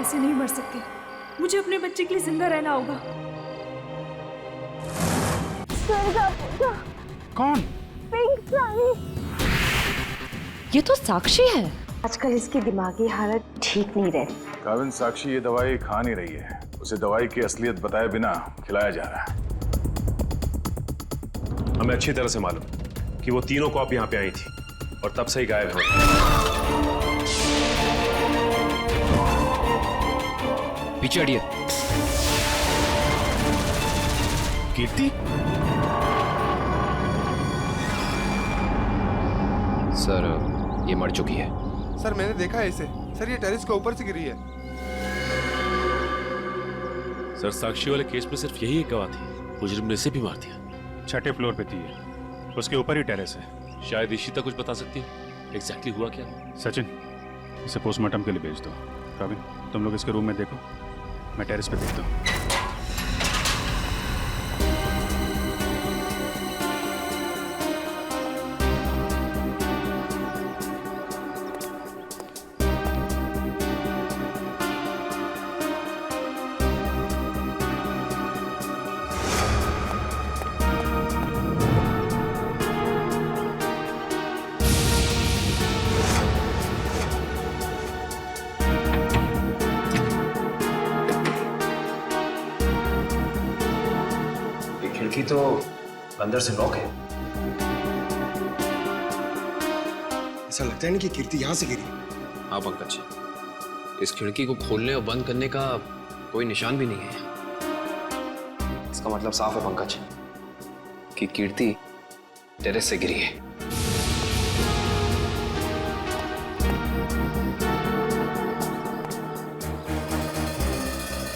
ऐसे नहीं मर सकती। मुझे अपने बच्चे के लिए जिंदा रहना होगा। कौन? पिंक साड़ी। ये तो साक्षी है। आजकल इसकी दिमागी हालत ठीक नहीं रहती। काविन, साक्षी ये दवाई खा नहीं रही है। उसे दवाई की असलियत बताए बिना खिलाया जा रहा है। हमें अच्छी तरह से मालूम कि वो तीनों कॉप यहाँ पे आई थी और तब से ही गायब हो। पीछे हटिए। कीर्ति? सर ये मर चुकी है। सर मैंने देखा है इसे। सर ये टेरेस के ऊपर से गिरी है। सर साक्षी वाले केस में सिर्फ यही एक गवाह थी। मुजरिम ने इसे भी मार दिया। 6ठे फ्लोर पे थी ये। उसके ऊपर ही टेरेस है। शायद इशिता कुछ बता सकती है एग्जैक्टली हुआ क्या। सचिन, इसे पोस्टमार्टम के लिए भेज दो। काविन, तुम लोग इसके रूम में देखो, मैं टेरेस पे देखता हूँ। खिड़की तो अंदर से लॉक है। ऐसा लगता है नहीं कि कीर्ति यहाँ से गिरी। हाँ पंकज, इस खिड़की को खोलने और बंद करने का कोई निशान भी नहीं है। इसका मतलब साफ है पंकज कि कीर्ति टेरेस से गिरी है।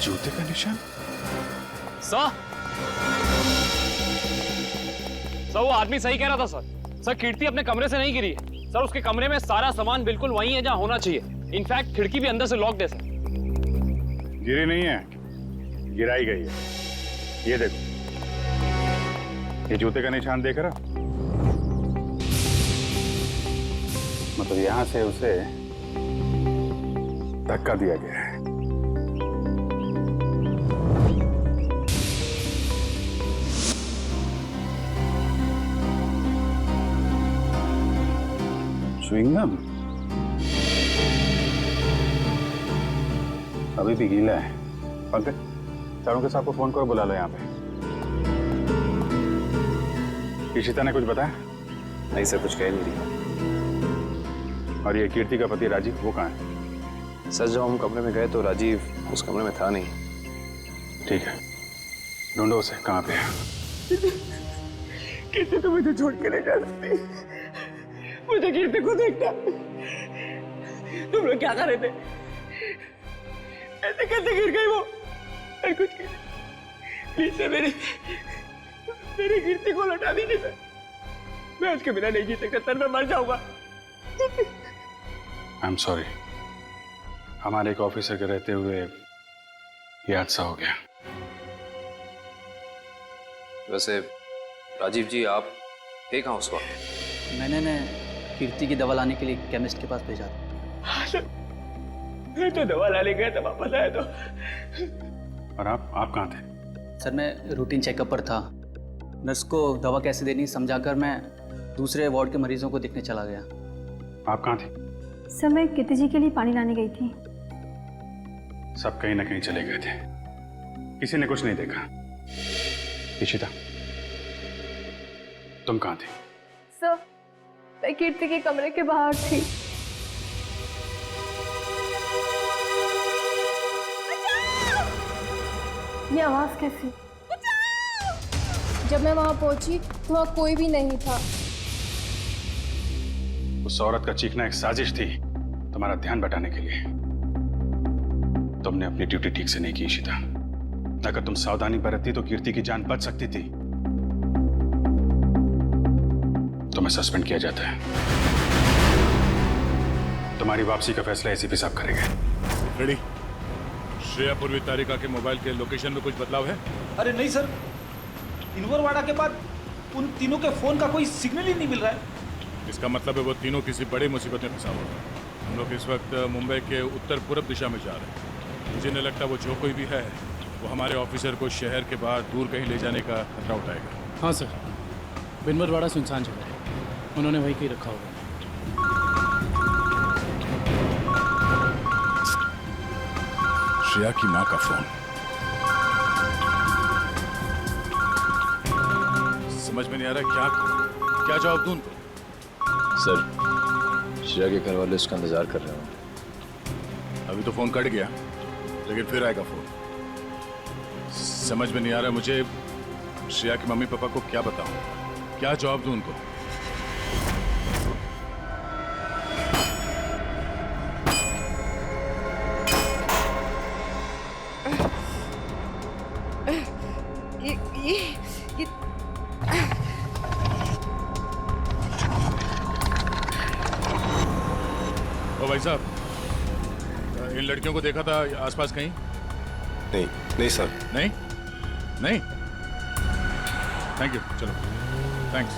जूते का निशान? सर वो आदमी सही कह रहा था सर कीर्ति अपने कमरे से नहीं गिरी है सर। उसके कमरे में सारा सामान बिल्कुल वही है जहां होना चाहिए। इनफैक्ट खिड़की भी अंदर से लॉक्ड है सर। गिरी नहीं है, गिराई गई है। ये देखो, ये जूते का निशान देख रहा? मतलब यहां से उसे धक्का दिया गया है। च्युइंगम अभी भी गीला है। पंकज, चारों के साथ को फोन करो, बुला लो यहाँ पे। इशिता ने कुछ बताया? नहीं सर, कुछ कह नहीं रही। और ये कीर्ति का पति राजीव, वो कहाँ है? सर जब हम कमरे में गए तो राजीव उस कमरे में था नहीं। ठीक है, ढूंढो उसे, कहाँ पे है? कीर्ति तो मुझे छोड़ के नहीं जा सकती। मुझे कीर्ति को देखना। तुम लोग क्या कर रहे थे? ऐसे कैसे गिर गई वो? मैं कुछ प्लीज सर, मेरी कीर्ति को लौटा दीजिए सर। मैं उसके बिना नहीं जी सकता सर, मैं मर जाऊंगा। आई एम सॉरी, हमारे एक ऑफिसर के रहते हुए ये हादसा हो गया। वैसे राजीव जी, आप थे कहाँ उस वक्त? मैंने कीर्ति की दवा लाने के लिए केमिस्ट के पास भेजा था। हाँ सर, मैं तो दवा लाने गया था, वापस आया तो। और आप कहाँ थे? सर मैं रूटीन चेकअप पर था। नर्स को दवा कैसे देनी समझाकर मैं दूसरे वार्ड के मरीजों को देखने चला गया। आप कहाँ थे? सर मैं कीर्ति जी के लिए पानी लाने गई थी। सब कहीं ना कहीं चले गए थे, किसी ने कुछ नहीं देखा। इशिता, तुम कहाँ थे? सर मैं कीर्ति के कमरे के बाहर थी। ये आवाज कैसी? जब मैं वहां पहुंची तो वहां कोई भी नहीं था। उस औरत का चीखना एक साजिश थी, तुम्हारा ध्यान बटाने के लिए। तुमने अपनी ड्यूटी ठीक से नहीं की इशिता। अगर तुम सावधानी बरतती तो कीर्ति की जान बच सकती थी। तुम्हें सस्पेंड किया जाता है। तुम्हारी वापसी का फैसला एसीपी साहब करेंगे। रेडी? श्रेया पूर्वी तारिका के मोबाइल के लोकेशन में कुछ बदलाव है? अरे नहीं सर, इनवरवाड़ा के बाद उन तीनों के फोन का कोई सिग्नल ही नहीं मिल रहा है। इसका मतलब है वो तीनों किसी बड़ी मुसीबत में फंसा हुआ है। हम लोग इस वक्त मुंबई के उत्तर पूर्व दिशा में जा रहे हैं। मुझे नहीं लगता वो जो कोई भी है वो हमारे ऑफिसर को शहर के बाहर दूर कहीं ले जाने का खतरा उठाएगा। हाँ सर, बिनवरवाड़ा सुनसान जगह है, उन्होंने वहीं कहीं रखा होगा। श्रेया की माँ का फोन। समझ में नहीं आ रहा क्या जवाब दूं उनको। सर, श्रेया के घर वाले उसका इंतजार कर रहे हैं। अभी तो फोन कट गया, लेकिन फिर आएगा फोन। समझ में नहीं आ रहा मुझे श्रेया के मम्मी पापा को क्या बताऊं, क्या जवाब दूं उनको। ओ भाई साहब, इन लड़कियों को देखा था आसपास कहीं? नहीं सर। नहीं? थैंक यू, चलो थैंक्स।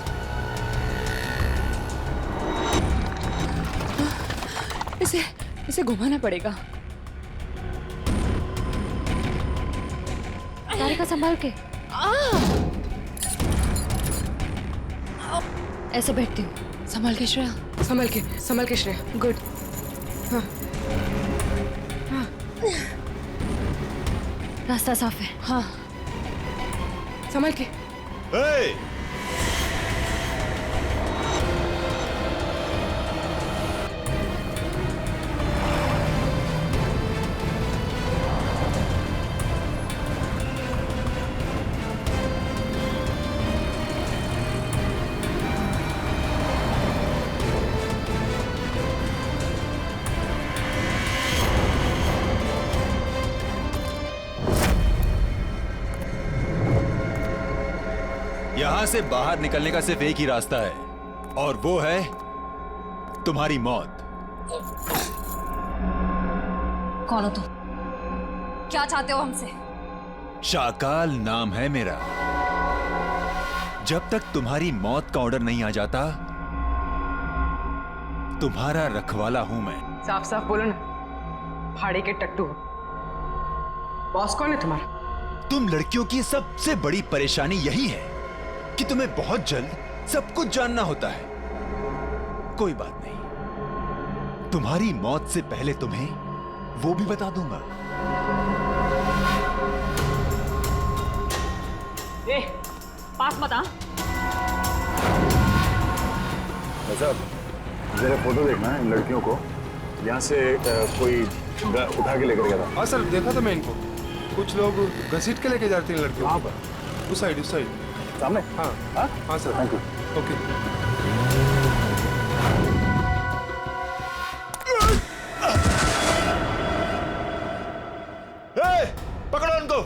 इसे घुमाना पड़ेगा। सारिका संभाल के। ऐसे बैठती हूँ। संभाल के श्रेया। संभाल के श्रेया। गुड। हाँ। रास्ता साफ है। हाँ, संभाल के। यहां से बाहर निकलने का सिर्फ एक ही रास्ता है, और वो है तुम्हारी मौत। कौन हो तुम? क्या चाहते हो हमसे? शाकाल नाम है मेरा। जब तक तुम्हारी मौत का ऑर्डर नहीं आ जाता, तुम्हारा रखवाला हूं मैं। साफ साफ बोलो ना, फाड़े के टट्टू। बॉस कौन है तुम्हारा? तुम लड़कियों की सबसे बड़ी परेशानी यही है कि तुम्हें बहुत जल्द सब कुछ जानना होता है। कोई बात नहीं, तुम्हारी मौत से पहले तुम्हें वो भी बता दूंगा। पास मत आ। साहब, जरा फोटो देखना इन लड़कियों को। यहाँ से कोई उठा के लेकर गया था। हाँ सर, देखा था मैं इनको। कुछ लोग घसीट के लेके जाते हैं लड़कियों। कहाँ पर? उस साइड सामने। हाँ सर। Thank you. ओके। पकड़ो उनको।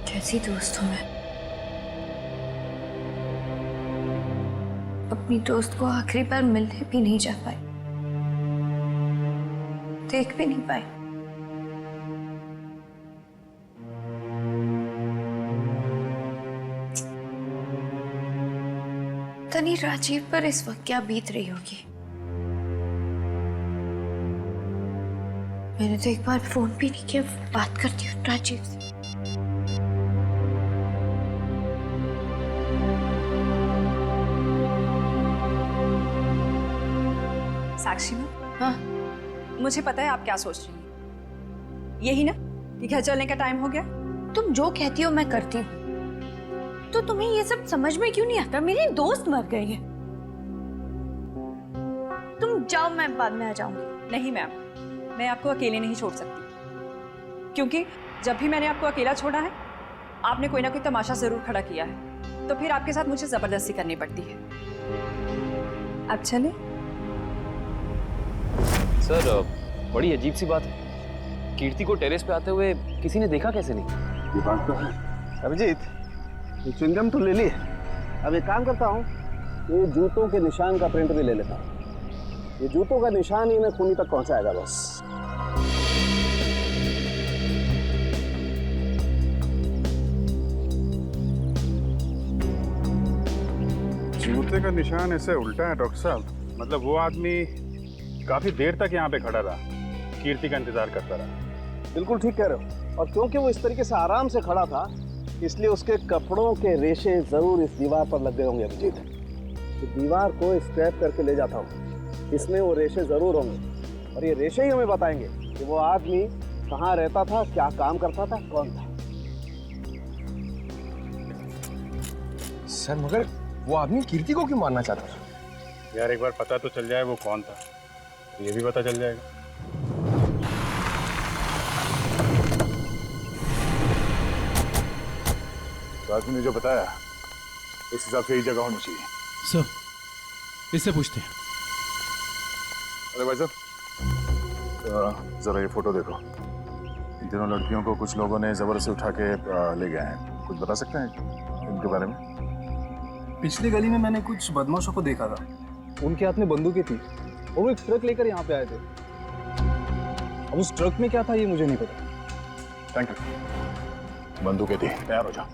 कैसी दोस्त हूं मैं। अपनी दोस्त को आखिरी बार मिलने भी नहीं जा पाई, देख भी नहीं पाई। तनी राजीव पर इस वक्त क्या बीत रही होगी। मैंने तो एक बार फोन भी नहीं किया। बात करती हूँ राजीव से। साक्षी में? हाँ, मुझे पता है आप क्या सोच रही हैं। यही ना कि घर चलने का टाइम हो गया। तुम जो कहती हो मैं करती हूँ, तो तुम्हें ये सब समझ में क्यों नहीं आता? मेरी दोस्त मर गई है। तुम जाओ, मैं बाद में आ जाऊंगी। नहीं मैम, मैं आपको अकेले नहीं छोड़ सकती, क्योंकि जब भी मैंने आपको अकेला छोड़ा है आपने कोई ना कोई तमाशा जरूर खड़ा किया है, तो फिर आपके साथ मुझे जबरदस्ती करनी पड़ती है। अब चले। सर बड़ी अजीब सी बात है, कीर्ति को टेरेस पे आते हुए किसी ने देखा कैसे नहीं? ये बात तो है। अभिजीत, ये च्युइंगम तो ले ली। अब एक काम करता हूँ, ये जूतों के निशान का प्रिंट भी ले लेता हूँ। ये जूतों का निशान ही मैं खूनी तक पहुंचाएगा बस। जूते का निशान ऐसे उल्टा है डॉक्टर साहब, मतलब वो आदमी काफी देर तक यहाँ पे खड़ा रहा, कीर्ति का इंतजार करता रहा। बिल्कुल ठीक कह रहे हो, और क्योंकि वो इस तरीके से आराम से खड़ा था इसलिए उसके कपड़ों के रेशे जरूर इस दीवार पर लग गए होंगे। अभिजीत, तो दीवार को स्क्रैप करके ले जाता हूँ, इसमें वो रेशे जरूर होंगे, और ये रेशे ही हमें बताएंगे कि वो आदमी कहाँ रहता था, क्या काम करता था, कौन था। सर मगर वो आदमी कीर्ति को क्यों मारना चाहता था? यार एक बार पता तो चल जाए वो कौन था, ये भी पता चल जाएगा। तो आदमी ने जो बताया उस हिसाब से ही जगह होनी चाहिए। सर इससे पूछते हैं। अरे भाई साहब, जरा ये फोटो देखो। इन तीनों लड़कियों को कुछ लोगों ने जबरदस्ती उठा के ले गए हैं। कुछ बता सकते हैं इनके बारे में? पिछली गली में मैंने कुछ बदमाशों को देखा था, उनके हाथ में बंदूकें थी, वो एक ट्रक लेकर यहाँ पे आए थे। अब उस ट्रक में क्या था ये मुझे नहीं पता। Thank you. बंदूकें थी, तैयार हो जाओ।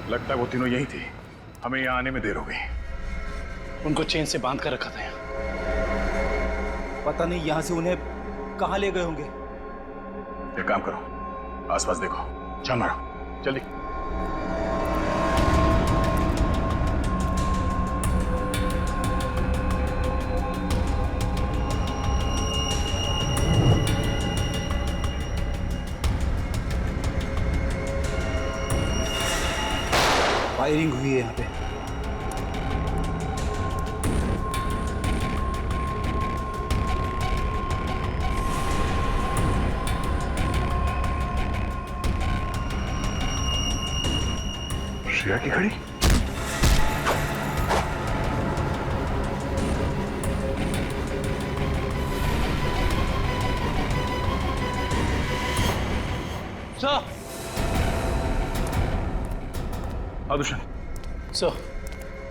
लगता है वो तीनों यही थे, हमें यहाँ आने में देर हो गई। उनको चेन से बांध कर रखा था यहाँ, पता नहीं यहाँ से उन्हें कहाँ ले गए होंगे। एक काम करो, आसपास देखो, छान मारो जल्दी। फायरिंग हुई है यहाँ पे। श्रेया की घड़ी। सर, आदुषन सर,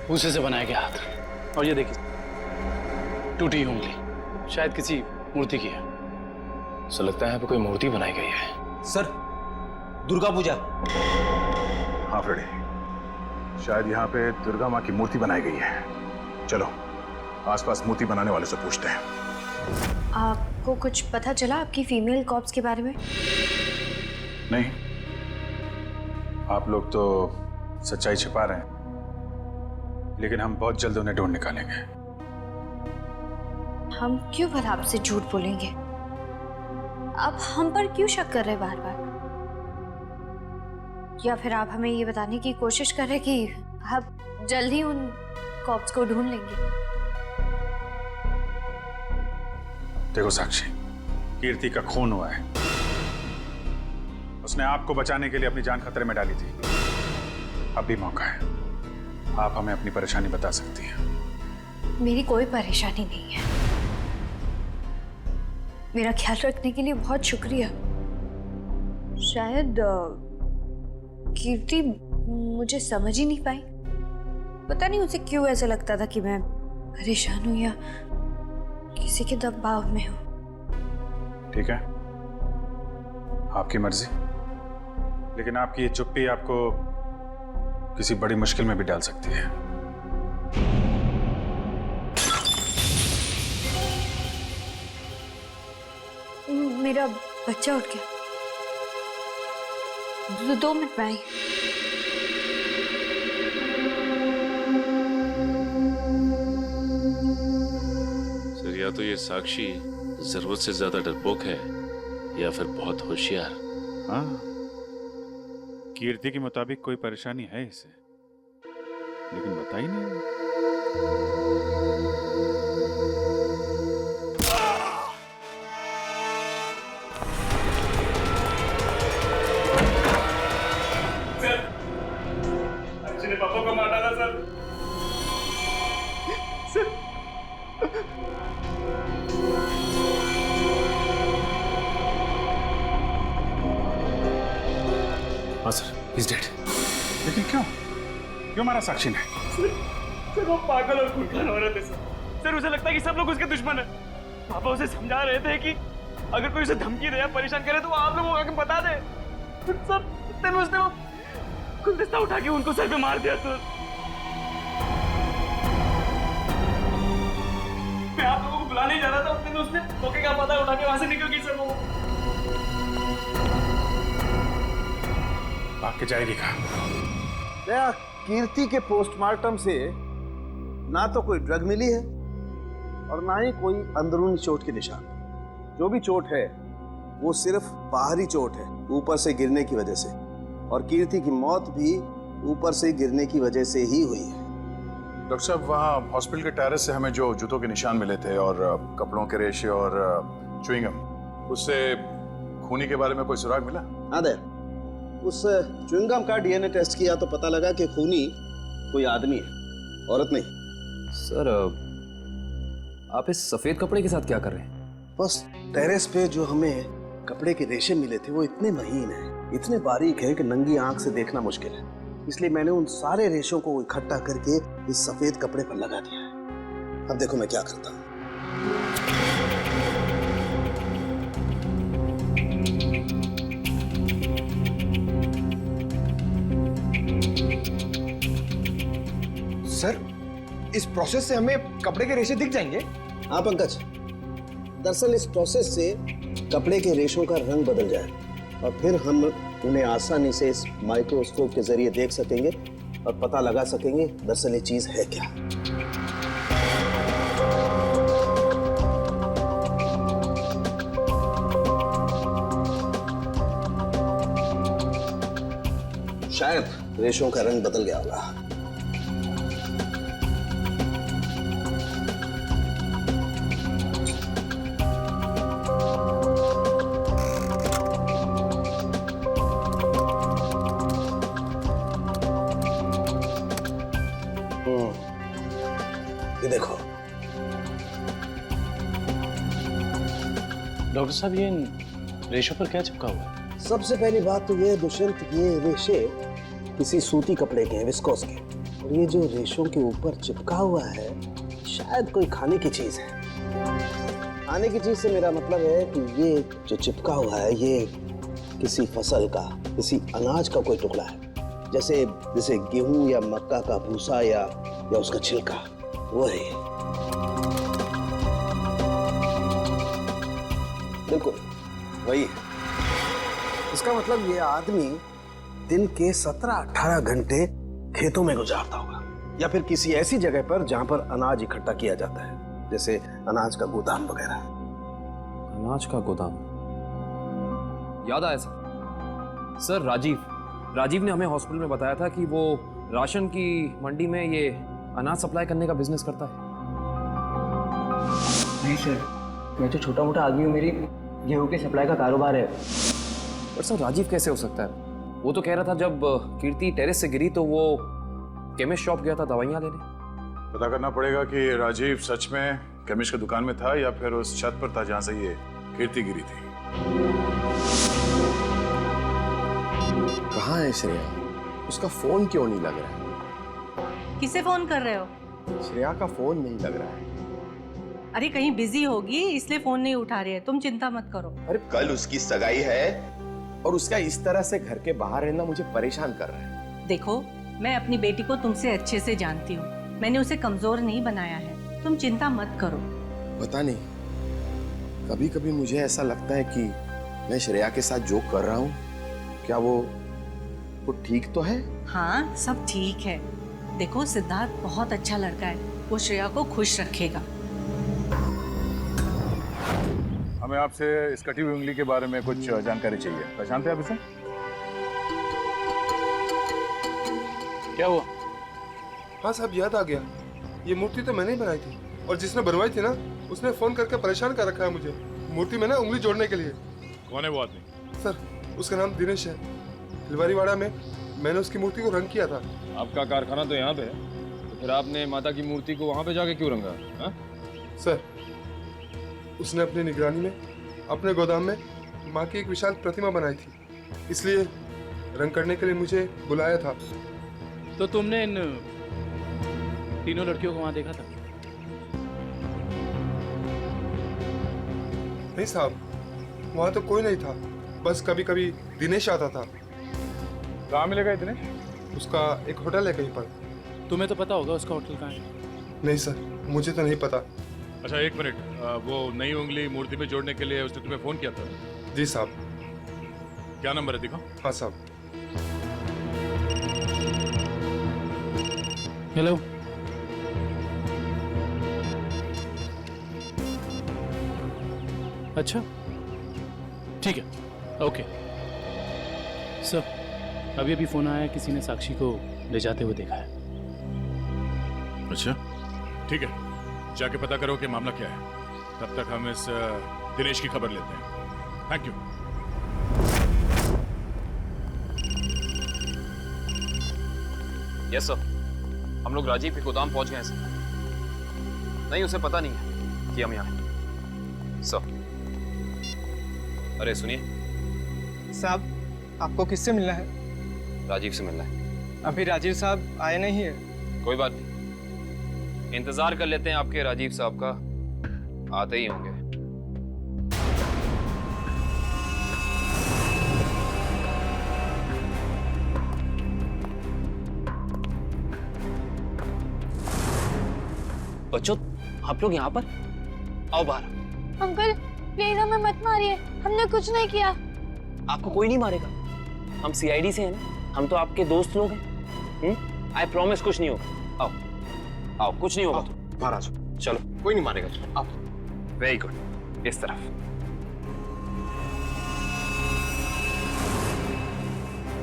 भूसे से बनाया गया हाथ, और ये देखिए टूटी उंगली, शायद किसी मूर्ति की है। सो लगता है यहाँ पे कोई मूर्ति बनाई गई है। सर, दुर्गा पूजा। हाँ फ्रेडी, शायद यहाँ पे दुर्गा माँ की मूर्ति बनाई गई है। चलो आसपास मूर्ति बनाने वाले से पूछते हैं। आपको कुछ पता चला आपकी फीमेल कॉप्स के बारे में? नहीं, आप लोग तो सच्चाई छिपा रहे हैं, लेकिन हम बहुत जल्द उन्हें ढूंढ निकालेंगे। हम क्यों भला आपसे झूठ बोलेंगे? आप हम पर क्यों शक कर रहे बार बार? या फिर आप हमें ये बताने की कोशिश कर रहे कि आप जल्द ही उन कॉप्स को ढूंढ लेंगे? देखो साक्षी, कीर्ति का खून हुआ है, उसने आपको बचाने के लिए अपनी जान खतरे में डाली थी। अब भी मौका है, आप हमें अपनी परेशानी बता सकती हैं। मेरी कोई परेशानी नहीं है। मेरा ख्याल रखने के लिए बहुत शुक्रिया। शायद कीर्ति मुझे समझ ही नहीं पाई। पता नहीं उसे क्यों ऐसा लगता था कि मैं परेशान हूं या किसी के दबाव में हूं। ठीक है, आपकी मर्जी, लेकिन आपकी ये चुप्पी आपको किसी बड़ी मुश्किल में भी डाल सकती है। मेरा बच्चा उठ गया। 2 मिनट में आई। सर, या तो ये साक्षी जरूरत से ज्यादा डरपोक है या फिर बहुत होशियार। हाँ, कीर्ति के मुताबिक कोई परेशानी है इसे, लेकिन बता ही नहीं। ने पापा को मार डाला सर। हाँ सर, he's dead। लेकिन क्यों क्यों मारा साक्षी ने? सर वो पागल और खूंखार औरत है सर। सर उसे लगता है कि सब लोग उसके दुश्मन है। पापा उसे समझा रहे थे कि अगर कोई उसे धमकी दे या परेशान करे तो वो आप लोगों को आके बता दे। सर तब उसने वो गुलदस्ता उठा के उनको सर पे मार दिया सर। मैं आप लोगों को बुलाने जा रहा था, उस दिन उसने मौके का पता उठा के वहां से निकल गई सर। वो भाग के जाएगी कहाँ? दया, कीर्ति के पोस्टमार्टम से ना तो कोई ड्रग मिली है और ना ही कोई अंदरूनी चोट के निशान। जो भी चोट है वो सिर्फ बाहरी चोट है, ऊपर से गिरने की वजह से, और कीर्ति की मौत भी ऊपर से गिरने की वजह से ही हुई है। डॉक्टर साहब, वहाँ हॉस्पिटल के टेरेस से हमें जो जूतों के निशान मिले थे और कपड़ों के रेशे और च्युइंगम, उससे खूनी के बारे में कोई सुराग मिला? हाँ दया, उस च्युइंगम का डीएनए टेस्ट किया तो पता लगा कि खूनी कोई आदमी है, औरत नहीं। सर, आप इस सफेद कपड़े के साथ क्या कर रहे हैं? बस टेरेस पे जो हमें कपड़े के रेशे मिले थे वो इतने महीन हैं, इतने बारीक है कि नंगी आंख से देखना मुश्किल है। इसलिए मैंने उन सारे रेशों को इकट्ठा करके इस सफेद कपड़े पर लगा दिया है। अब देखो मैं क्या करता हूँ। सर, इस प्रोसेस से हमें कपड़े के रेशे दिख जाएंगे? हाँ पंकज, दरअसल इस प्रोसेस से कपड़े के रेशों का रंग बदल जाए और फिर हम उन्हें आसानी से इस माइक्रोस्कोप के जरिए देख सकेंगे और पता लगा सकेंगे दरअसल ये चीज है क्या। शायद रेशों का रंग बदल गया होगा। ये देखो डॉक्टर साहब, ये रेशों पर क्या चिपका हुआ है? सबसे पहली बात तो ये है दुष्यंत, ये रेशे किसी सूती कपड़े के हैं, विस्कोस के, और ये जो रेशों के ऊपर चिपका हुआ है शायद कोई खाने की चीज है। खाने की चीज से मेरा मतलब है कि ये जो चिपका हुआ है ये किसी फसल का, किसी अनाज का कोई टुकड़ा है, जैसे गेहूं या मक्का का भूसा या उसका छिलका, वो है। बिल्कुल वही है। इसका मतलब ये आदमी दिन के 17-18 घंटे खेतों में गुजारता होगा या फिर किसी ऐसी जगह पर जहां पर अनाज इकट्ठा किया जाता है, जैसे अनाज का गोदाम वगैरह। अनाज का गोदाम? याद आया सर, राजीव ने हमें हॉस्पिटल में बताया था कि वो राशन की मंडी में ये अनाज सप्लाई करने का बिजनेस करता है। नहीं सर, मैं तो छोटा मोटा आदमी हूँ, मेरी गेहूं के सप्लाई का कारोबार है। पर सर, राजीव कैसे हो सकता है? वो तो कह रहा था जब कीर्ति टेरेस से गिरी तो वो केमिस्ट शॉप गया था दवाइयाँ लेने। पता करना पड़ेगा कि राजीव सच में केमिस्ट की दुकान में था या फिर उस छत पर था जहां से ये कीर्ति गिरी थी। कहाँ है श्रेया? उसका फोन क्यों नहीं लग रहा है? किसे फोन कर रहे हो? श्रेया का फोन नहीं लग रहा है। अरे कहीं बिजी होगी इसलिए फोन नहीं उठा रही है, तुम चिंता मत करो। अरे कल उसकी सगाई है, और उसका इस तरह से घर के बाहर रहना मुझे परेशान कर रहा है। देखो, मैं अपनी बेटी को तुमसे अच्छे से जानती हूँ। मैंने उसे कमजोर नहीं बनाया है, तुम चिंता मत करो। पता नहीं, कभी कभी मुझे ऐसा लगता है कि मैं श्रेया के साथ जो कर रहा हूँ, क्या वो ठीक तो है? हाँ, सब ठीक है। देखो, सिद्धार्थ बहुत अच्छा लड़का है, वो श्रेया को खुश रखेगा। हमें आपसे इस कटी हुई उंगली के बारे में कुछ जानकारी चाहिए। पहचानते हैं आप इसे? क्या हुआ? हाँ साहब, याद आ गया। ये मूर्ति तो मैंने ही बनाई थी, और जिसने बनवाई थी ना, उसने फोन करके परेशान कर रखा है मुझे मूर्ति में ना उंगली जोड़ने के लिए। कौन है वो आदमी? सर, उसका नाम दिनेश है। तिलवारीवाड़ा में मैंने उसकी मूर्ति को रंग किया था। आपका कारखाना तो यहाँ पे है, तो फिर आपने माता की मूर्ति को वहाँ पे जाके क्यों रंगा? हाँ? सर, उसने अपनी निगरानी में अपने गोदाम में माँ की एक विशाल प्रतिमा बनाई थी, इसलिए रंग करने के लिए मुझे बुलाया था। तो तुमने इन तीनों लड़कियों को वहां देखा था? नहीं साहब, वहाँ तो कोई नहीं था, बस कभी कभी दिनेश आता था। कहाँ मिलेगा ये दिनेश? उसका एक होटल है कहीं पर। तुम्हें तो पता होगा उसका होटल कहाँ है? नहीं सर, मुझे तो नहीं पता। अच्छा एक मिनट, वो नई उंगली मूर्ति में जोड़ने के लिए उसने तुम्हें फोन किया था? जी साहब। क्या नंबर है, दिखाओ। हाँ साहब। हेलो, अच्छा ठीक है, ओके सर। अभी अभी फोन आया, किसी ने साक्षी को ले जाते हुए देखा है। अच्छा ठीक है, जाके पता करो कि मामला क्या है। तब तक हम इस दिनेश की खबर लेते हैं। Thank you. यस सर, हम लोग राजीव के गोदाम पहुंच गए हैं सर। नहीं, उसे पता नहीं है कि हम यहाँ हैं सर। अरे सुनिए साहब, आपको किससे मिलना है? राजीव से मिलना है। अभी राजीव साहब आए नहीं है। कोई बात नहीं, इंतजार कर लेते हैं आपके राजीव साहब का, आते ही होंगे। बच्चों, आप लोग यहाँ पर आओ बाहर। अंकल प्लीज हमें मत मारिए, हमने कुछ नहीं किया। आपको कोई नहीं मारेगा, हम सीआईडी से हैं ना, हम तो आपके दोस्त लोग हैं। आई प्रॉमिस कुछ नहीं होगा। आओ आओ, कुछ नहीं होगा। बाहर आ जाओ। चलो, कोई नहीं मारेगा। आप वेरी गुड, इस तरफ।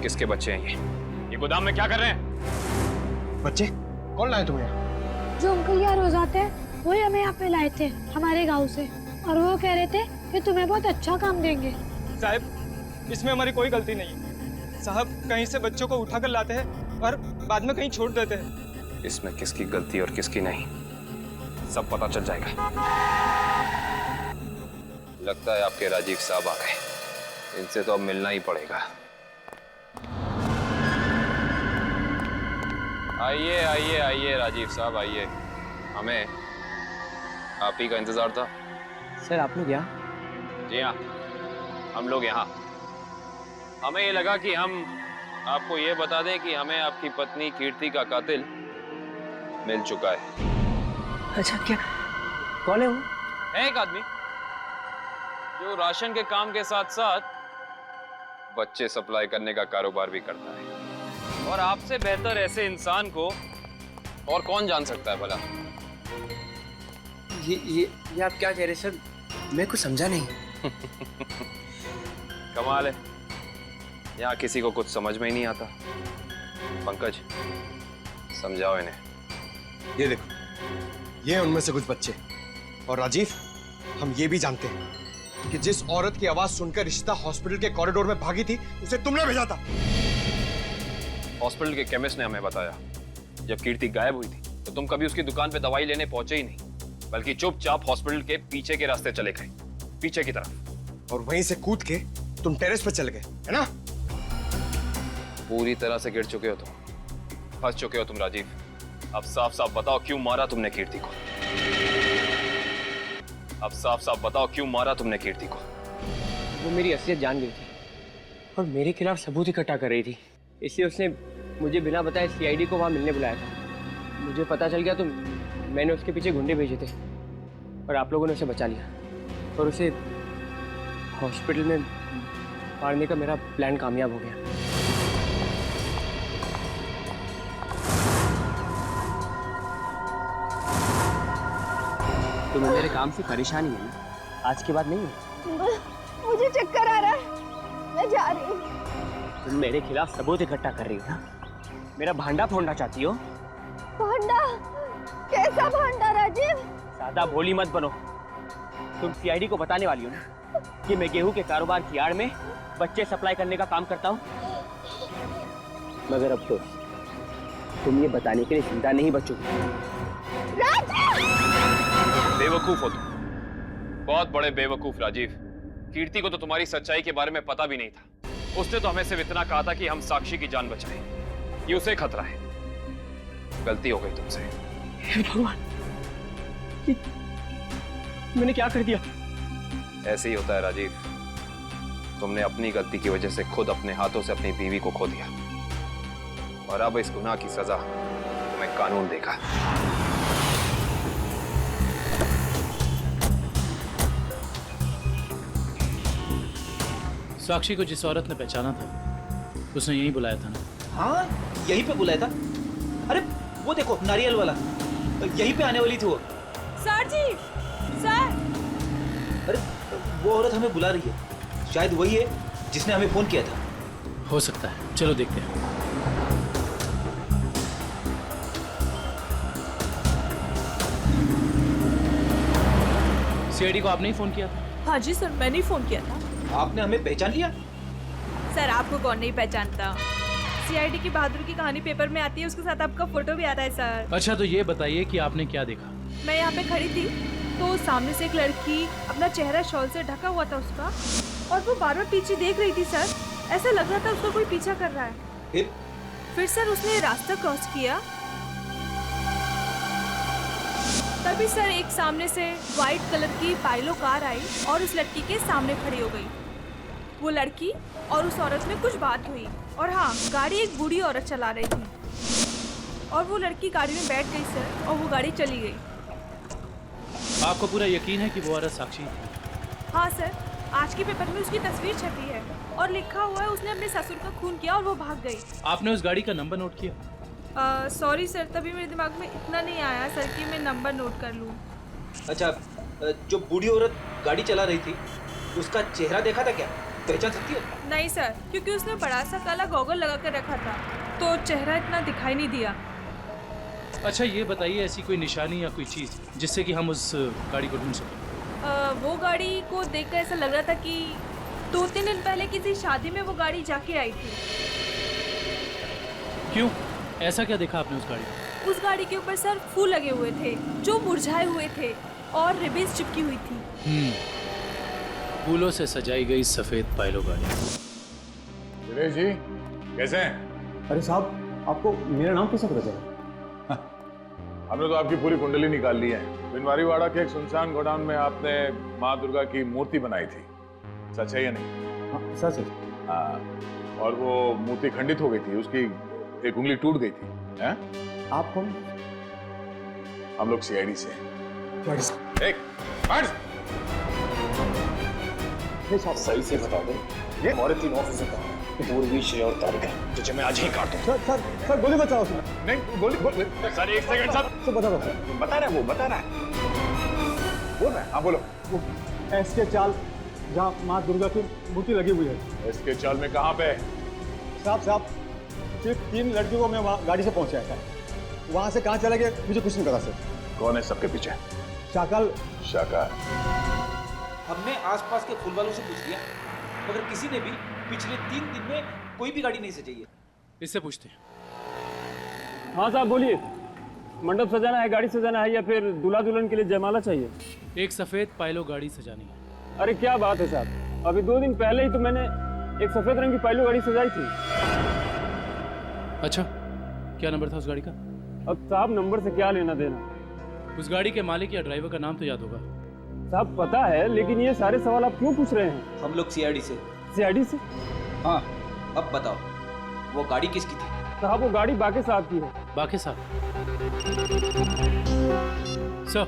किसके बच्चे हैं ये गोदाम में क्या कर रहे हैं? बच्चे कौन लाए तुम्हें? जो अंकल यहाँ रोज आते हैं, वही हमें यहाँ पे लाए थे हमारे गांव से, और वो कह रहे थे कि तुम्हें बहुत अच्छा काम देंगे। साहब, इसमें हमारी कोई गलती नहीं है। साहब कहीं से बच्चों को उठाकर लाते हैं और बाद में कहीं छोड़ देते हैं। इसमें किसकी गलती और किसकी नहीं, सब पता चल जाएगा। लगता है आपके राजीव साहब आ गए, इनसे तो अब मिलना ही पड़ेगा। आइए आइए आइए राजीव साहब, आइए। हमें आप ही का इंतजार था। सर आप लोग यहाँ? जी हाँ, हम लोग यहाँ। हमें ये लगा कि हम आपको ये बता दें कि हमें आपकी पत्नी कीर्ति का कातिल मिल चुका है। अच्छा, क्या कौन है वो? है एक आदमी जो राशन के काम के साथ साथ बच्चे सप्लाई करने का कारोबार भी करता है, और आपसे बेहतर ऐसे इंसान को और कौन जान सकता है भला? ये आप क्या कह रहे सर? मैं कुछ समझा नहीं। कमाल है, यहाँ किसी को कुछ समझ में ही नहीं आता। पंकज, समझाओ इन्हें। ये देखो, ये उनमें से कुछ बच्चे। और राजीव, हम ये भी जानते हैं कि जिस औरत की आवाज सुनकर रिश्ता हॉस्पिटल के कॉरिडोर में भागी थी, उसे तुमने भेजा था। हॉस्पिटल के केमिस्ट ने हमें बताया, जब कीर्ति गायब हुई थी तो तुम कभी उसकी दुकान पे दवाई लेने पहुंचे ही नहीं, बल्कि चुपचाप हॉस्पिटल के पीछे के रास्ते चले गए, पीछे की तरफ। और वहीं से कूद के तुम टेरेस पर चले गए, है ना? पूरी तरह से गिर चुके हो तुम, फंस चुके हो तुम राजीव। अब साफ साफ बताओ क्यों मारा तुमने कीर्ति को? अब साफ साफ बताओ क्यों मारा तुमने कीर्ति को? वो मेरी असलियत जान गई थी, और मेरे खिलाफ सबूत इकट्ठा कर रही थी, इसलिए उसने मुझे बिना बताए सीआईडी को वहाँ मिलने बुलाया था। मुझे पता चल गया तो मैंने उसके पीछे गुंडे भेजे थे और आप लोगों ने उसे बचा लिया और उसे हॉस्पिटल में मारने का मेरा प्लान कामयाब हो गया। तुम्हें मेरे काम से परेशानी है ना? आज के बाद नहीं है? मुझे चक्कर आ रहा है, मैं जा रही हूँ। तुम मेरे खिलाफ सबूत इकट्ठा कर रही हो ना? मेरा भांडा फोड़ना चाहती हो? भांडा? कैसा भांडा राजीव? ज्यादा भोली मत बनो। तुम सीआईडी को बताने वाली हो ना कि मैं गेहूं के कारोबार की आड़ में बच्चे सप्लाई करने का काम करता हूँ? मगर अब तो तुम ये बताने के लिए जिंदा नहीं बचोगे। बेवकूफ हो तुम, बहुत बड़े बेवकूफ राजीव। कीर्ति को तो तुम्हारी सच्चाई के बारे में पता भी नहीं था। उसने तो हमें सिर्फ इतना कहा था कि हम साक्षी की जान बचाएं। ये उसे खतरा है। गलती हो गई तुमसे। हे भगवान, मैंने क्या कर दिया? ऐसे ही होता है राजीव। तुमने अपनी गलती की वजह से खुद अपने हाथों से अपनी बीवी को खो दिया और अब इस गुनाह की सजा तुम्हें कानून देगा। साक्षी को जिस औरत ने पहचाना था उसने यहीं बुलाया था ना? हाँ, यहीं पे बुलाया था। अरे वो देखो, नारियल वाला, यहीं पे आने वाली थी वो। सर जी, सर। अरे वो औरत हमें बुला रही है, शायद वही है जिसने हमें फोन किया था। हो सकता है, चलो देखते हैं। सीआईडी को आपने ही फोन किया था? हाँ जी सर, मैंने ही फोन किया था। आपने हमें पहचान लिया? सर आपको कौन नहीं पहचानता? सीआईडी की बहादुर की कहानी पेपर में आती है, उसके साथ आपका फोटो भी आता है सर। अच्छा तो ये बताइए कि आपने क्या देखा? मैं यहाँ पे खड़ी थी तो सामने से एक लड़की, अपना चेहरा शॉल से ढका हुआ था उसका, और वो बार बार पीछे देख रही थी सर। ऐसा लग रहा था उसको कोई पीछा कर रहा है। फिर सर उसने रास्ता क्रॉस किया, तभी सर एक सामने से व्हाइट कलर की पाइलो कार आई और उस लड़की के सामने खड़ी हो गई। वो लड़की और उस औरत में कुछ बात हुई और हाँ, गाड़ी एक बूढ़ी औरत चला रही थी और वो लड़की गाड़ी में बैठ गई सर और वो गाड़ी चली गई। आपको पूरा यकीन है कि वो औरत साक्षी है? हाँ सर, आज के पेपर में उसकी तस्वीर छपी है और लिखा हुआ है उसने अपने ससुर का खून किया और वो भाग गई। आपने उस गाड़ी का नंबर नोट किया? सॉरी सर, तभी मेरे दिमाग में इतना नहीं आया सर कि मैं नंबर नोट कर लूँ। अच्छा, जो बूढ़ी औरत गाड़ी चला रही थी उसका चेहरा देखा था क्या? पहचान सकती हो? नहीं सर, क्योंकि उसने बड़ा सा काला गॉगल लगा कर रखा था तो चेहरा इतना दिखाई नहीं दिया। अच्छा ये बताइए, ऐसी कोई निशानी या कोई चीज जिससे कि हम उस गाड़ी को ढूंढ सकें? वो गाड़ी को देखकर ऐसा लग रहा था कि 2-3 दिन पहले किसी शादी में वो गाड़ी जाके आई थी। क्यों, ऐसा क्या देखा आपने उस गाड़ी में? उस गाड़ी के ऊपर सर फूल लगे हुए थे जो मुरझाए हुए थे और रिबन्स चिपकी हुई थी। फूलों से सजाई गई सफेद पाइलो गाड़ी। दिनेश जी कैसे हैं? अरे साहब, आपको मेरा नाम कैसे पता चला? हमने तो आपकी पूरी कुंडली निकाल ली है। बिनवारीवाड़ा के एक सुनसान गोडाउन में आपने माँ दुर्गा की मूर्ति बनाई थी, सच है या नहीं? हाँ, सच है। हाँ, और वो मूर्ति खंडित हो गई थी, उसकी एक उंगली टूट गई थी। हैं? आप कौन? हम लोग सीआईडी से हैं। सही से बता दो, ये हमारे 3 ऑफिसर कहाँ हैं? पूर्वी, श्रेय और तारिका, तुझे मैं आज ही काटूं। सर गोली बचाओ उसमें। नहीं, गोली सर 1 सेकंड सर। तो बता रहा है, वो बता रहा है। बोल रहा है, हाँ बोलो। वो एसके चाल जहाँ माँ दुर्गा की मूर्ति लगी हुई है। एसके चाल में कहाँ पे? साहब सिर्फ 3 लड़कियों को मैं वहाँ गाड़ी से पहुँचाया था, वहाँ से कहाँ चला गया मुझे कुछ नहीं पता सर। कौन है सबके पीछे? शाकाल। हमने आसपास के फूल वालों से पूछ लिया, मगर किसी ने भी पिछले 3 दिन में कोई भी गाड़ी नहीं सजाई है। इससे पूछते हैं। हाँ साहब बोलिए, मंडप सजाना है, गाड़ी सजाना है या फिर दूल्हा दुल्हन के लिए जयमाला चाहिए? एक सफेद पाइलो गाड़ी सजानी है। अरे क्या बात है साहब, अभी 2 दिन पहले ही तो मैंने एक सफेद रंग की पाइलो गाड़ी सजाई थी। अच्छा, क्या नंबर था उस गाड़ी का? अब साहब नंबर से क्या लेना देना? उस गाड़ी के मालिक या ड्राइवर का नाम तो याद होगा? साहब पता है, लेकिन ये सारे सवाल आप क्यों पूछ रहे हैं? हम लोग सीआईडी से। सीआईडी से? हाँ। अब बताओ, वो गाड़ी किसकी थी? साहब वो गाड़ी बाकी साहब की है। बाकी साहब सर,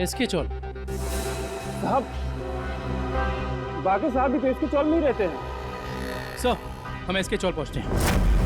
इसकी चोल साहब बाकी साहब भी तो इसके चौल में ही रहते हैं। सर, हम इसके चौल पहुंचते हैं।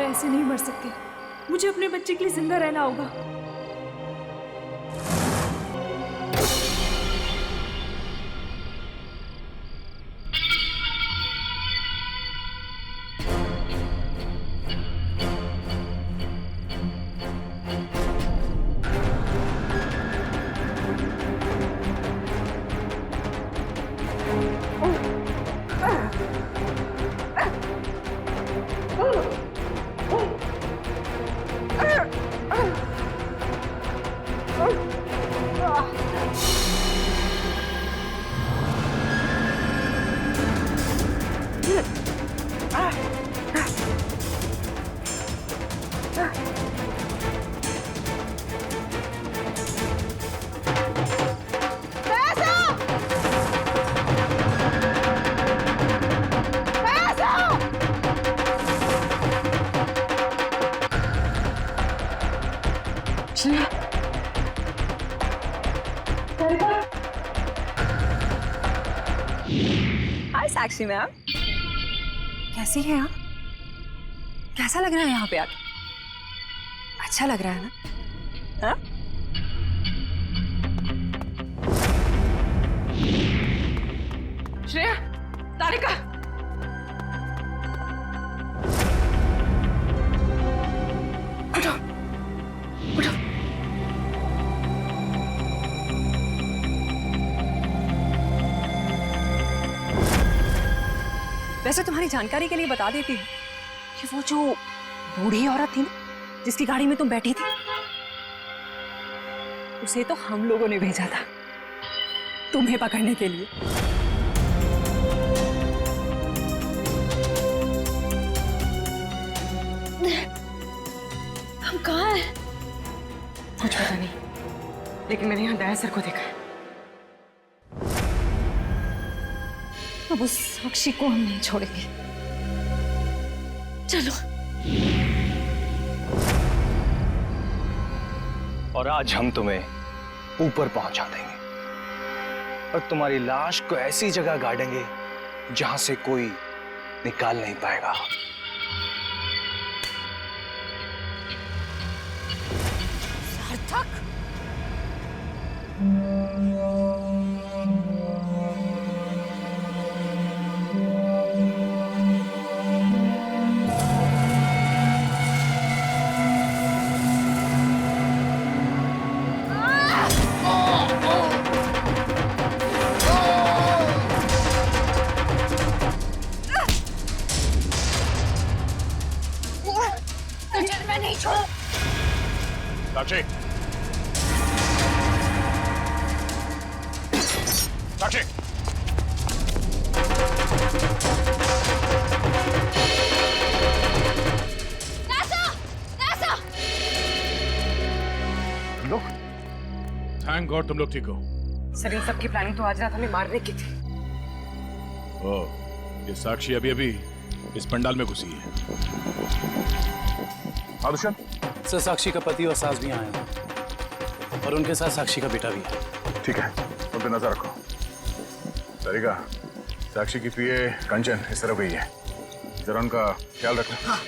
ऐसे नहीं मर सकती, मुझे अपने बच्चे के लिए जिंदा रहना होगा। हाय साक्षी मैम, कैसी हैं आप? कैसा लग रहा है यहाँ पे आके? अच्छा लग रहा है ना? हाँ? श्रेया, तारिका, उठो, उठो। वैसे तुम्हारी जानकारी के लिए बता देती हूँ कि वो जो बूढ़ी औरत थी ना, जिसकी गाड़ी में तुम बैठी थी, उसे तो हम लोगों ने भेजा था तुम्हें पकड़ने के लिए। हम कहाँ हैं? कुछ पता नहीं, लेकिन मैंने यहाँ दया सर को देखा है। अब उस साक्षी को हम नहीं छोड़ेंगे। चलो। और आज हम तुम्हें ऊपर पहुंचा देंगे और तुम्हारी लाश को ऐसी जगह गाड़ेंगे जहां से कोई निकाल नहीं पाएगा। सार्थक, मैं नहीं छोड़। साक्षी, साक्षी, लोग, थैंक गॉड तुम लोग ठीक हो। सर इन सब की प्लानिंग तो आज रात हमें मारने की थी। ओह, ये साक्षी अभी अभी इस पंडाल में घुसी है। आदर्शन सर, साक्षी का पति और सास भी आए हैं और उनके साथ साक्षी का बेटा भी है। ठीक है, उन पे नजर रखो। सरिका, साक्षी की पीए कंचन इस तरफ गई है, जरा उनका ख्याल रखना।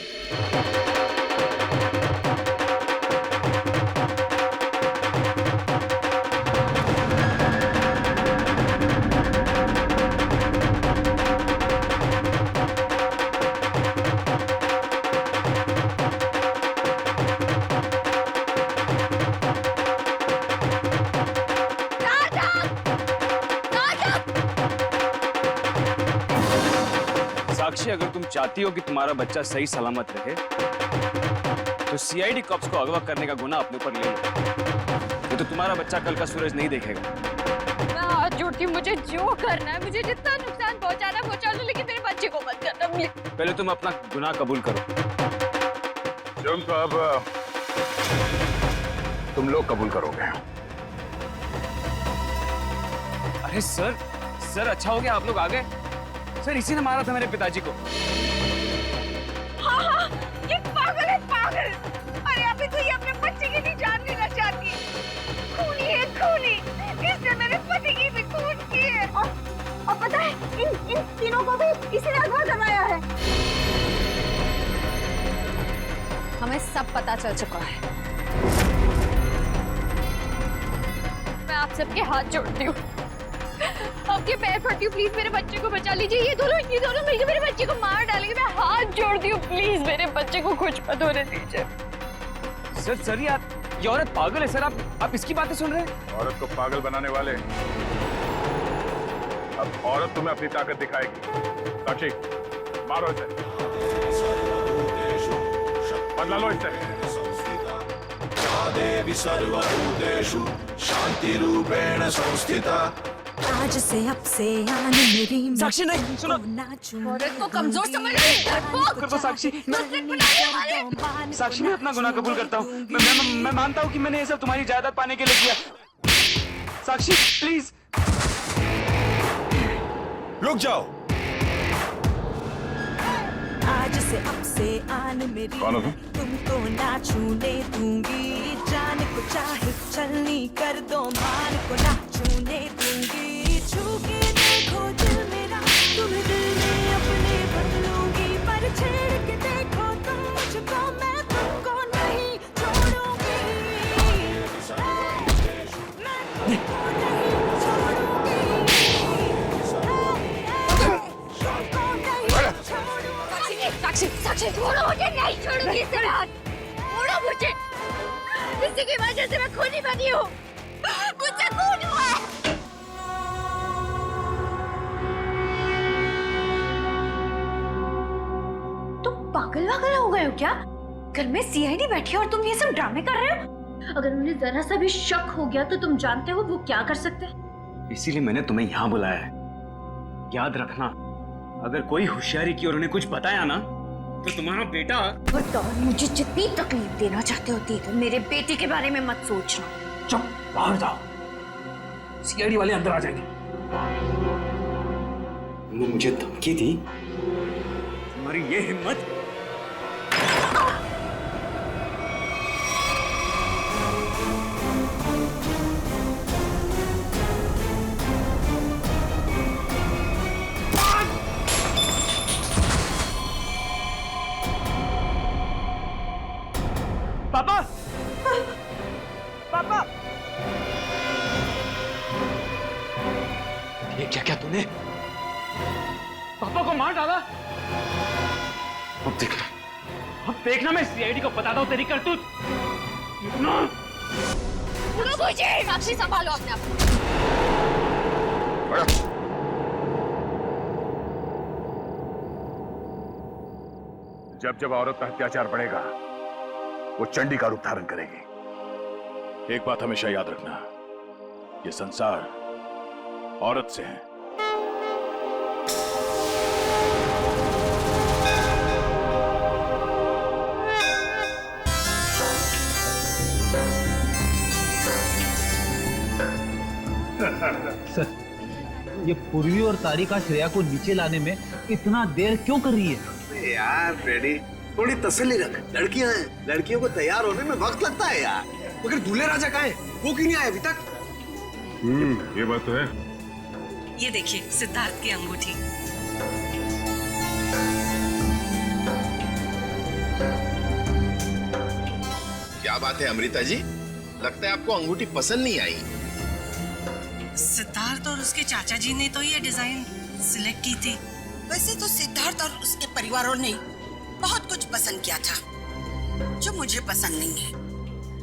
साक्षी, अगर तुम चाहती हो कि तुम्हारा बच्चा सही सलामत रहे तो सीआईडी कॉप्स को अगवा करने का गुनाह अपने ऊपर ले लो। ये तो तुम्हारा बच्चा कल का सूरज नहीं देखेगा। मैं हाथ जोड़ती हूँ, मुझे जो करना है, मुझे जितना नुकसान पहुंचाना पहुंचा लो, लेकिन मेरे बच्चे को मत करना प्लीज। पहले तुम अपना गुनाह कबूल करो। जुर्म को अब तुम लोग कबूल करोगे। अरे सर, सर अच्छा हो गया आप लोग आ गए। सर इसी ने मारा था मेरे पिताजी को। हाँ हाँ, ये पागल है, पागल। अरे अभी तो ये अपने बच्चे की भी जान लेना चाहती है। खूनी है, खूनी। इसने मेरे पति की भी खून की है। और पता है, इन तीनों को भी इसने अगवा करवाया है। हमें सब पता चल चुका है। मैं आप सबके हाथ जोड़ती हूँ, आपके पैर पड़ती हूँ, प्लीज मेरे बच्चे को बचा लीजिए। ये दोनों मिलकर मेरे बच्चे को मार डालेंगे। मैं हाथ जोड़ती हूँ, प्लीज मेरे बच्चे को कुछ मत होने दीजिए। सर ये औरत पागल है सर। आप इसकी बातें सुन रहे हैं? औरत को पागल बनाने वाले, अब औरत तुम्हें अपनी ताकत दिखाएगी। साक्षी, मारो इसे, बदला लो इससे। देवी सर्वभूतेषु शांति रूपेण संस्थिता। आज से अब से आन मेरी साक्षी नहीं, सुनो। औरत को कमजोर समझ रही है। कर दो साक्षी। साक्षी, मैं अपना गुनाह कबूल करता हूँ। मैं मानता हूँ कि मैंने ये सब तुम्हारी जायदाद पाने के लिए किया। साक्षी प्लीज रुक जाओ। आज से अब से आन मेरी, तुमको ना छूने दूंगी। जान को चाहे चलनी कर दो, मान को ना छूने दूंगी। छू के देखो दिल मेरा, तुम्हें दिल में अपने बदलूंगी। पर छेड़ के देखो तुम मुझको, मैं तुमको नहीं छोड़ूंगी। मैं तुमको नहीं छोड़ूंगी। साक्षी, छोड़ो मुझे, नहीं छोड़ूंगी इससे हाथ। छोड़ो मुझे, इसी की वजह से मैं खूनी बनी हूँ। मुझसे खून हुआ है। पागल वागल हो गए हो क्या? घर में सीआईडी बैठी है और तुम ये सब ड्रामे कर रहे हो? अगर उन्हें जरा सा भी शक हो गया तो तुम जानते हो वो क्या कर सकते हैं। इसीलिए मैंने तुम्हें यहाँ बुलाया है। याद रखना, अगर कोई होशियारी की और उन्हें कुछ बताया ना तो तुम्हारा बेटा। और मुझे जितनी तकलीफ देना चाहते होती है, मेरे बेटे के बारे में मत सोचना। चुप, बाहर जाओ, सीआईडी वाले अंदर आ जाएंगे। तुमने मुझे धमकी दी? तुम्हारी ये हिम्मत? पापा! पापा! ये क्या क्या तूने? पापा को मार डाला? अब देख, अब देखना मैं सीआईडी को बताता हूँ तेरी करतूत। साक्षी संभालो अपने आप को। जब जब औरत पर अत्याचार बढ़ेगा वो चंडी का रूप धारण करेगी। एक बात हमेशा याद रखना, ये संसार औरत से है। सर, ये पूर्वी और तारिका श्रेया को नीचे लाने में इतना देर क्यों कर रही है? यार फ्रेडी, थोड़ी तसल्ली रख। लड़कियां हैं, लड़कियों को तैयार होने में वक्त लगता है यार। मगर दूल्हे राजा कहाँ है? वो क्यों नहीं आया अभी तक? ये बात तो है। ये देखिए सिद्धार्थ की अंगूठी। क्या बात है अमृता जी, लगता है आपको अंगूठी पसंद नहीं आई। सिद्धार्थ और उसके चाचा जी ने तो ये डिजाइन सिलेक्ट की थी। वैसे तो सिद्धार्थ और उसके परिवारों ने बहुत कुछ पसंद किया था जो मुझे पसंद नहीं है।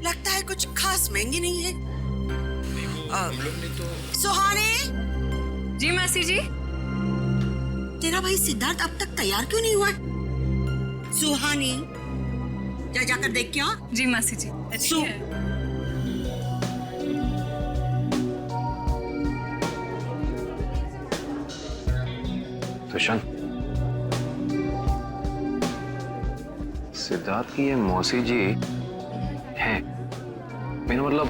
लगता है कुछ खास महंगी नहीं है। हम लोग ने तो सुहानी। जी मासी जी। तेरा भाई सिद्धार्थ अब तक तैयार क्यों नहीं हुआ? सुहानी, जा जाकर देख क्या? जी मासी जी। तुषार, सिद्धार्थ की ये मौसी जी हैं। मेरा मतलब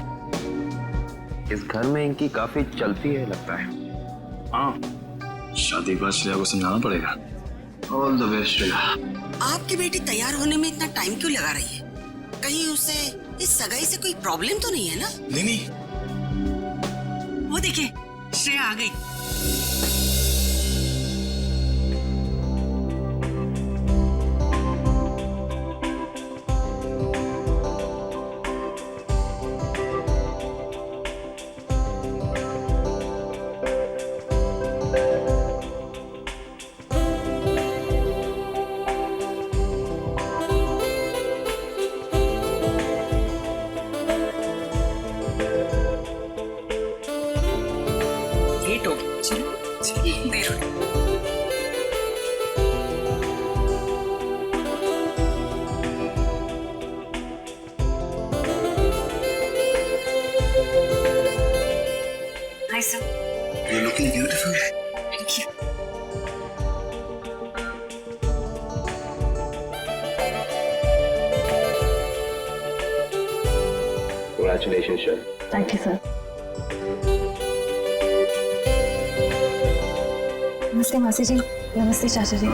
इस घर में इनकी काफी चलती है लगता है। हाँ, शादी के बाद श्रेया को समझाना पड़ेगा। All the best Shreya. आपकी बेटी तैयार होने में इतना टाइम क्यों लगा रही है? कहीं उसे इस सगाई से कोई प्रॉब्लम तो नहीं है ना? नहीं। वो देखिए श्रेया आ गई। You're looking beautiful. Thank you. Congratulations, sir. Thank you sir. नमस्ते मासी जी। नमस्ते चाचा जी।